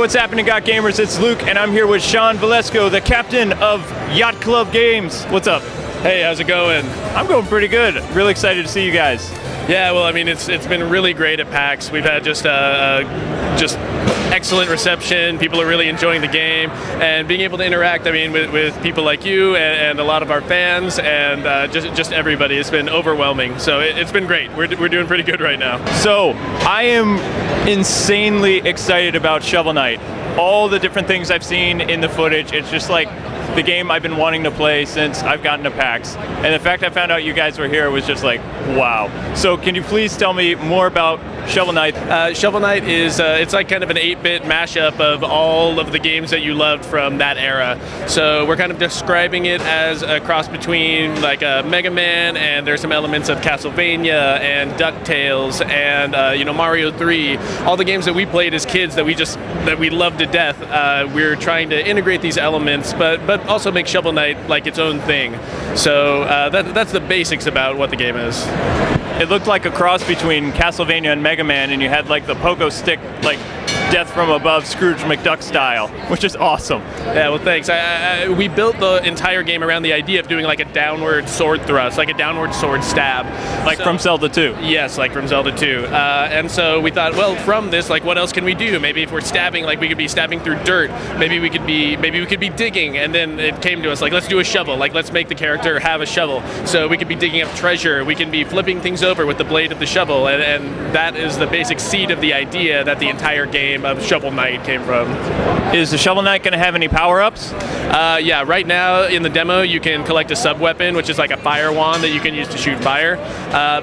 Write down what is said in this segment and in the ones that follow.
What's happening, Yacht Gamers? It's Luke, and I'm here with Sean Velasco, the captain of Yacht Club Games. What's up? Hey, how's it going? I'm going pretty good. Really excited to see you guys. Yeah, well, I mean, it's been really great at PAX. We've had just excellent reception. People are really enjoying the game, and being able to interact, I mean, with people like you and a lot of our fans, and just everybody. It's been overwhelming. So it's been great. We're doing pretty good right now. So I am insanely excited about Shovel Knight. All the different things I've seen in the footage, it's just like the game I've been wanting to play since I've gotten to PAX. And the fact I found out you guys were here was just like, wow. So can you please tell me more about Shovel Knight? Shovel Knight is it's like kind of an 8-bit mashup of all of the games that you loved from that era. So we're kind of describing it as a cross between like a Mega Man, and there's some elements of Castlevania and DuckTales and Mario 3. All the games that we played as kids that we loved to death. We're trying to integrate these elements, but also make Shovel Knight like its own thing. So that's the basics about what the game is. It looked like a cross between Castlevania and Mega Man, and you had like the pogo stick, like Death from Above, Scrooge McDuck style, which is awesome. Yeah, well, thanks. We built the entire game around the idea of doing like a downward sword thrust, like a downward sword stab. From Zelda II. Yes, like from Zelda II. And so we thought, well, from this, like, what else can we do? Maybe if we're stabbing, like, we could be stabbing through dirt. Maybe we could be digging. And then it came to us, like, let's do a shovel. Like, let's make the character have a shovel. So we could be digging up treasure. We can be flipping things over with the blade of the shovel. And that is the basic seed of the idea that the entire game of Shovel Knight came from. Is the Shovel Knight going to have any power-ups? Yeah, right now in the demo you can collect a sub-weapon, which is like a fire wand that you can use to shoot fire.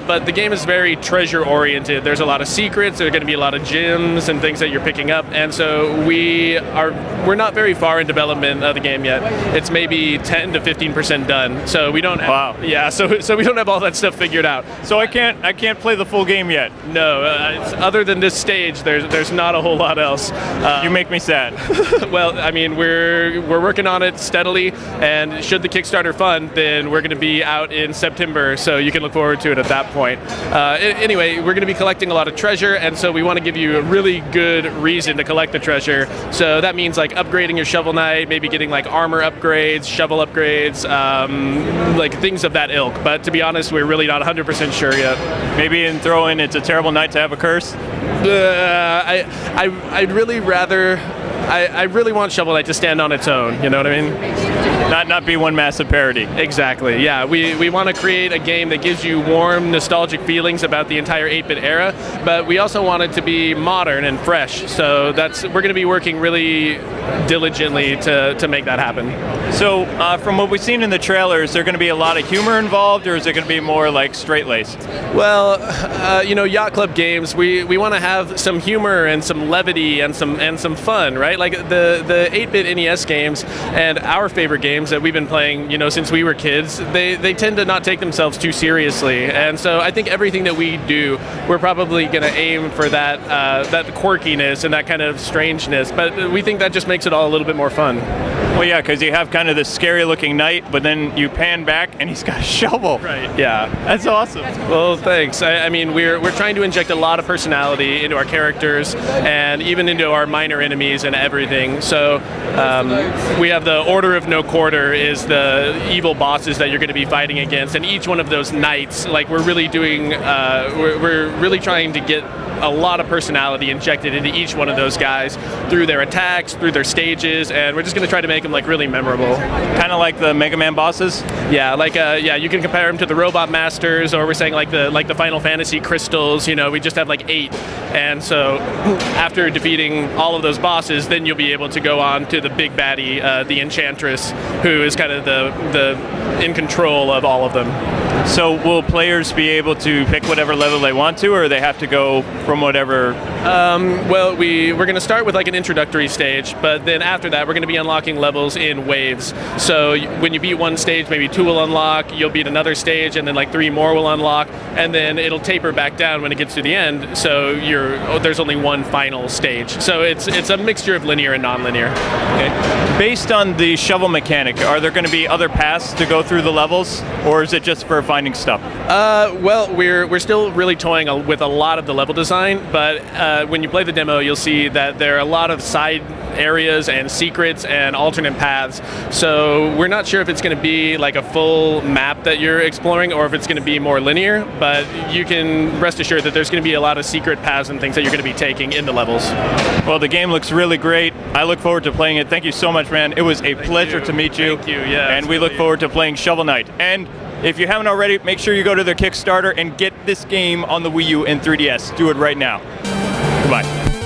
But the game is very treasure-oriented. There's a lot of secrets, there are going to be a lot of gems and things that you're picking up, and so we're not very far in development of the game yet. It's maybe 10 to 15% done, so we don't have, wow. Yeah, so we don't have all that stuff figured out. So I can't play the full game yet? No, other than this stage, there's not a whole lot else. You make me sad. Well, I mean, we're working on it steadily, and should the Kickstarter fund, then we're going to be out in September, so you can look forward to it at that point. Anyway, we're going to be collecting a lot of treasure, and so we want to give you a really good reason to collect the treasure. So that means like upgrading your Shovel Knight, maybe getting like armor upgrades, shovel upgrades, like things of that ilk. But to be honest, we're really not 100% sure yet. Maybe in throw in, it's a terrible night to have a curse? I'd really rather... I really want Shovel Knight to stand on its own, you know what I mean? Not be one massive parody. Exactly, yeah. We want to create a game that gives you warm, nostalgic feelings about the entire 8-bit era, but we also want it to be modern and fresh. So we're going to be working really diligently to make that happen. So from what we've seen in the trailer, is there going to be a lot of humor involved, or is it going to be more like straight-laced? Well, Yacht Club Games, we want to have some humor and some levity and some fun, right? Like the 8-bit NES games and our favorite games that we've been playing, since we were kids, they tend to not take themselves too seriously. And so I think everything that we do, we're probably going to aim for that quirkiness and that kind of strangeness. But we think that just makes it all a little bit more fun. Well, yeah, because you have kind of this scary-looking knight, but then you pan back and he's got a shovel. Right. Yeah. That's awesome. Well, thanks. I mean, we're trying to inject a lot of personality into our characters and even into our minor enemies and everything. So we have the Order of No Quarter is the evil bosses that you're going to be fighting against, and each one of those knights, like we're really doing, we're really trying to get a lot of personality injected into each one of those guys through their attacks, through their stages, and we're just going to try to make them like really memorable. Kind of like the Mega Man bosses? Yeah, you can compare them to the Robot Masters, or we're saying like the Final Fantasy crystals. We just have like 8, and so after defeating all of those bosses, then you'll be able to go on to the big baddie, the Enchantress, who is kind of the in control of all of them. So will players be able to pick whatever level they want to, or they have to go from whatever? Well, we're going to start with like an introductory stage, but then after that we're going to be unlocking levels in waves. So when you beat one stage, maybe 2 will unlock, you'll beat another stage, and then like 3 more will unlock, and then it'll taper back down when it gets to the end, so there's only one final stage. So it's a mixture of linear and non-linear. Okay. Based on the shovel mechanic, are there going to be other paths to go through the levels, or is it just for a final finding stuff? Well, we're still really toying with a lot of the level design, but when you play the demo, you'll see that there are a lot of side areas and secrets and alternate paths. So we're not sure if it's going to be like a full map that you're exploring or if it's going to be more linear, but you can rest assured that there's going to be a lot of secret paths and things that you're going to be taking in the levels. Well, the game looks really great. I look forward to playing it. Thank you so much, man. It was a pleasure to meet you. Thank you, yeah. And we look forward to playing Shovel Knight. And if you haven't already, make sure you go to their Kickstarter and get this game on the Wii U and 3DS. Do it right now. Goodbye.